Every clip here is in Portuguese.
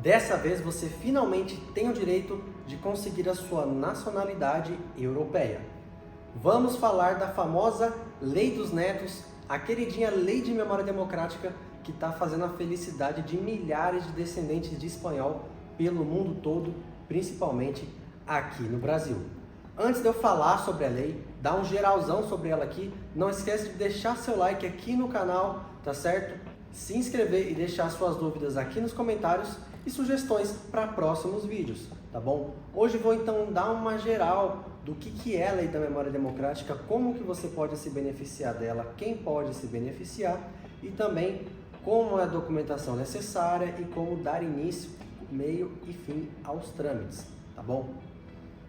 Dessa vez você finalmente tem o direito de conseguir a sua nacionalidade europeia. Vamos falar da famosa Lei dos Netos, a queridinha Lei de Memória Democrática que está fazendo a felicidade de milhares de descendentes de espanhol pelo mundo todo, principalmente aqui no Brasil. Antes de eu falar sobre a lei, dar um geralzão sobre ela aqui, não esquece de deixar seu like aqui no canal, tá certo? Se inscrever e deixar suas dúvidas aqui nos comentários e sugestões para próximos vídeos, tá bom? Hoje vou então dar uma geral do que é a Lei da Memória Democrática, como que você pode se beneficiar dela, quem pode se beneficiar e também como é a documentação necessária e como dar início, meio e fim aos trâmites, tá bom?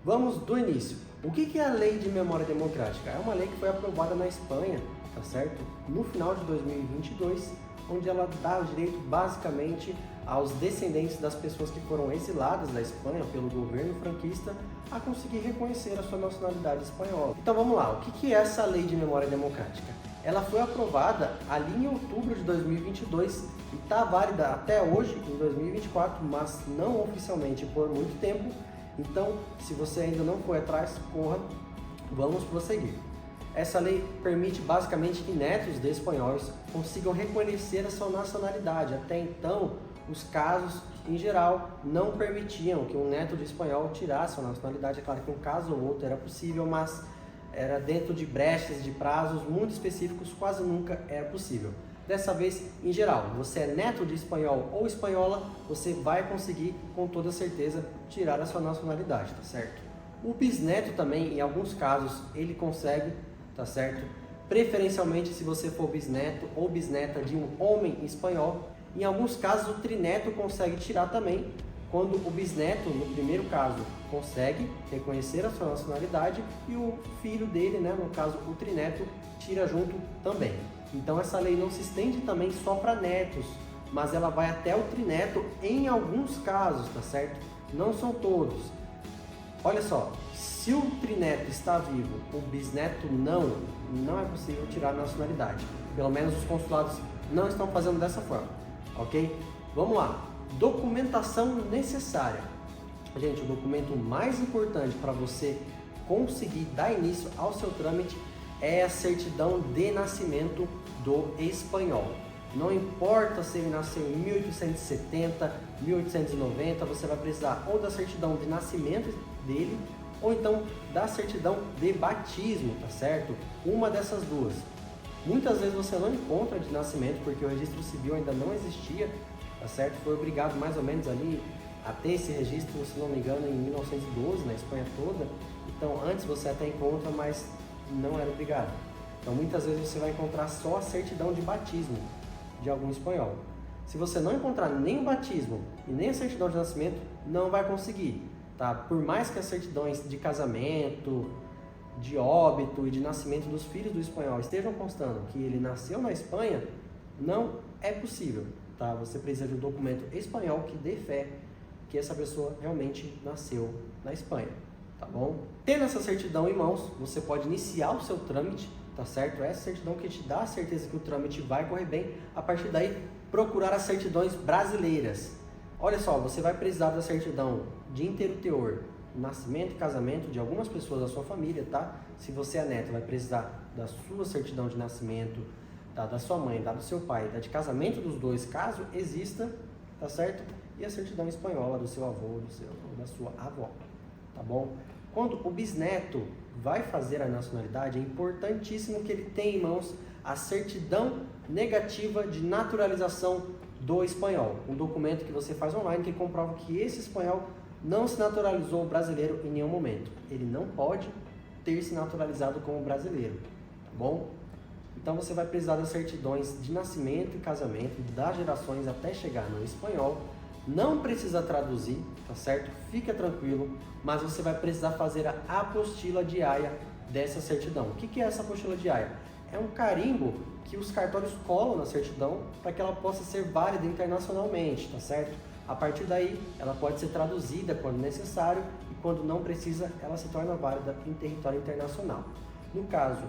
Vamos do início. O que é a Lei de Memória Democrática? É uma lei que foi aprovada na Espanha, tá certo? No final de 2022, onde ela dá o direito basicamente aos descendentes das pessoas que foram exiladas da Espanha pelo governo franquista a conseguir reconhecer a sua nacionalidade espanhola. Então vamos lá, o que é essa Lei de Memória Democrática? Ela foi aprovada ali em outubro de 2022 e está válida até hoje, em 2024, mas não oficialmente por muito tempo. Então, se você ainda não foi atrás, corra, vamos prosseguir. Essa lei permite basicamente que netos de espanhóis consigam reconhecer a sua nacionalidade. Até então, os casos, em geral, não permitiam que um neto de espanhol tirasse a nacionalidade. É claro que um caso ou outro era possível, mas era dentro de brechas, de prazos muito específicos, quase nunca era possível. Dessa vez, em geral, você é neto de espanhol ou espanhola, você vai conseguir, com toda certeza, tirar a sua nacionalidade, tá certo? O bisneto também, em alguns casos, ele consegue, tá certo? Preferencialmente se você for bisneto ou bisneta de um homem espanhol. Em alguns casos, o trineto consegue tirar também, quando o bisneto, no primeiro caso, consegue reconhecer a sua nacionalidade e o filho dele, né, no caso o trineto, tira junto também. Então essa lei não se estende também só para netos, mas ela vai até o trineto em alguns casos, tá certo? Não são todos. Olha só, se o trineto está vivo, o bisneto não é possível tirar a nacionalidade. Pelo menos os consulados não estão fazendo dessa forma, ok? Vamos lá. Documentação necessária. Gente, o documento mais importante para você conseguir dar início ao seu trâmite é a certidão de nascimento do espanhol. Não importa se ele nasceu em 1870, 1890, você vai precisar ou da certidão de nascimento dele ou então da certidão de batismo, tá certo? Uma dessas duas. Muitas vezes você não encontra de nascimento porque o registro civil ainda não existia, tá certo? Foi obrigado mais ou menos ali a ter esse registro, se não me engano, em 1912, na Espanha toda. Então antes você até encontra, mas não era obrigado. Então muitas vezes você vai encontrar só a certidão de batismo de algum espanhol. Se você não encontrar nem o batismo e nem a certidão de nascimento, não vai conseguir, tá? Por mais que as certidões de casamento, de óbito e de nascimento dos filhos do espanhol estejam constando que ele nasceu na Espanha, não é possível, tá? Você precisa de um documento espanhol que dê fé que essa pessoa realmente nasceu na Espanha. Tá bom? Tendo essa certidão em mãos, você pode iniciar o seu trâmite, tá certo? Essa certidão que te dá a certeza que o trâmite vai correr bem. A partir daí, procurar as certidões brasileiras. Olha só, você vai precisar da certidão de inteiro teor, nascimento e casamento de algumas pessoas da sua família, tá? Se você é neto, vai precisar da sua certidão de nascimento, tá? Da sua mãe, da do seu pai, da de casamento dos dois, caso exista, tá certo? E a certidão espanhola do seu avô, ou da sua avó. Tá bom? Quando o bisneto vai fazer a nacionalidade, é importantíssimo que ele tenha em mãos a certidão negativa de naturalização do espanhol. Um documento que você faz online que comprova que esse espanhol não se naturalizou brasileiro em nenhum momento. Ele não pode ter se naturalizado como brasileiro, tá bom? Então você vai precisar das certidões de nascimento e casamento das gerações até chegar no espanhol. Não precisa traduzir, tá certo? Fica tranquilo, mas você vai precisar fazer a apostila diária dessa certidão. O que é essa apostila diária? É um carimbo que os cartórios colam na certidão para que ela possa ser válida internacionalmente, tá certo? A partir daí, ela pode ser traduzida quando necessário e quando não precisa, ela se torna válida em território internacional. No caso,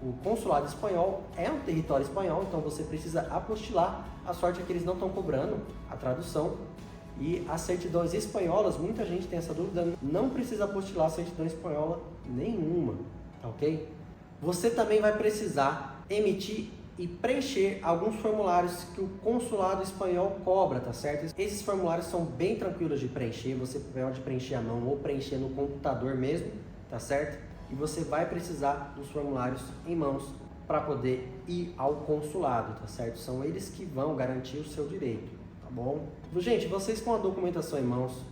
o consulado espanhol é um território espanhol, então você precisa apostilar. A sorte é que eles não estão cobrando a tradução E as certidões espanholas, muita gente tem essa dúvida, não precisa apostilar a certidão espanhola nenhuma, tá ok? Você também vai precisar emitir e preencher alguns formulários que o consulado espanhol cobra, tá certo? Esses formulários são bem tranquilos de preencher, você pode preencher à mão ou preencher no computador mesmo, tá certo? E você vai precisar dos formulários em mãos para poder ir ao consulado, tá certo? São eles que vão garantir o seu direito, tá bom? Gente, vocês com a documentação em mãos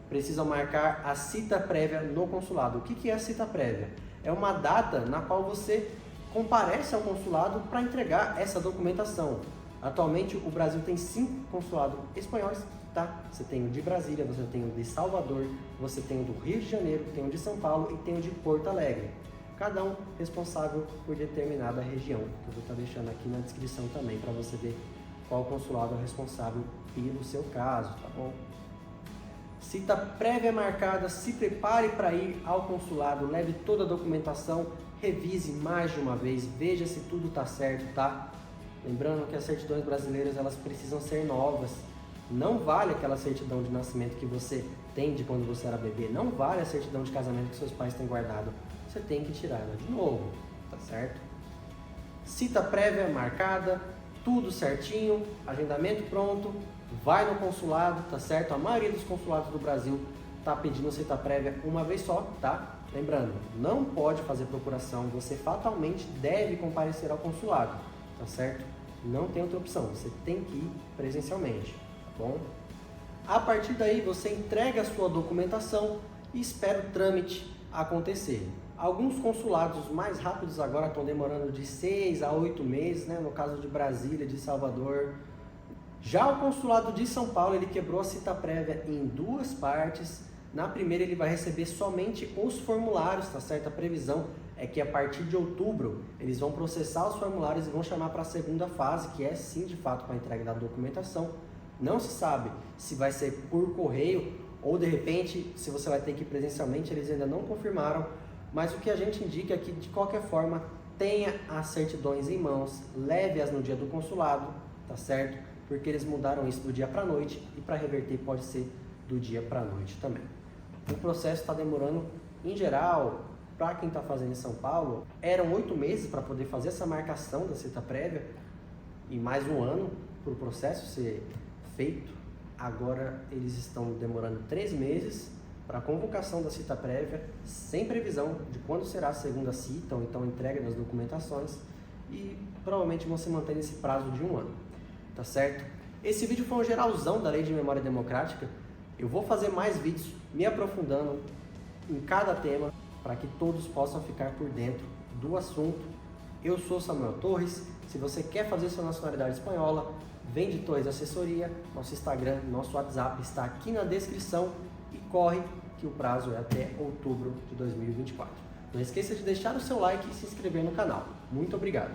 precisam marcar a cita prévia no consulado. O que é a cita prévia? É uma data na qual você comparece ao consulado para entregar essa documentação. Atualmente o Brasil tem 5 consulados espanhóis, tá? Você tem o de Brasília, você tem o de Salvador, você tem o do Rio de Janeiro, tem o de São Paulo e tem o de Porto Alegre. Cada um responsável por determinada região, que eu vou estar deixando aqui na descrição também para você ver qual consulado é responsável pelo seu caso, tá bom? Cita prévia marcada, se prepare para ir ao consulado, leve toda a documentação, revise mais de uma vez, veja se tudo está certo, tá? Lembrando que as certidões brasileiras elas precisam ser novas. Não vale aquela certidão de nascimento que você tem de quando você era bebê, não vale a certidão de casamento que seus pais têm guardado. Você tem que tirar ela de novo, tá certo? Cita prévia marcada, tudo certinho, agendamento pronto, vai no consulado, tá certo? A maioria dos consulados do Brasil tá pedindo cita prévia uma vez só, tá? Lembrando, não pode fazer procuração, você fatalmente deve comparecer ao consulado, tá certo? Não tem outra opção, você tem que ir presencialmente, tá bom? A partir daí você entrega a sua documentação e espera o trâmite acontecer. Alguns consulados mais rápidos agora estão demorando de 6 a 8 meses, né? No caso de Brasília, de Salvador. Já o consulado de São Paulo, ele quebrou a cita prévia em 2 partes. Na primeira ele vai receber somente os formulários, tá certo? A previsão é que a partir de outubro eles vão processar os formulários e vão chamar para a segunda fase, que é sim de fato para a entrega da documentação. Não se sabe se vai ser por correio ou de repente se você vai ter que ir presencialmente, eles ainda não confirmaram. Mas o que a gente indica é que, de qualquer forma, tenha as certidões em mãos, leve-as no dia do consulado, tá certo? Porque eles mudaram isso do dia para a noite e para reverter pode ser do dia para a noite também. O processo está demorando, em geral, para quem está fazendo em São Paulo, eram 8 meses para poder fazer essa marcação da cita prévia e mais 1 ano para o processo ser feito. Agora eles estão demorando 3 meses para a convocação da cita prévia, sem previsão de quando será a segunda cita ou então entrega das documentações e provavelmente vão se manter nesse prazo de 1 ano, tá certo? Esse vídeo foi um geralzão da Lei de Memória Democrática. Eu vou fazer mais vídeos me aprofundando em cada tema para que todos possam ficar por dentro do assunto. Eu sou Samuel Torres. Se você quer fazer sua nacionalidade espanhola, vem de Torres Assessoria. Nosso Instagram, nosso WhatsApp está aqui na descrição. E corre que o prazo é até outubro de 2024. Não esqueça de deixar o seu like e se inscrever no canal. Muito obrigado!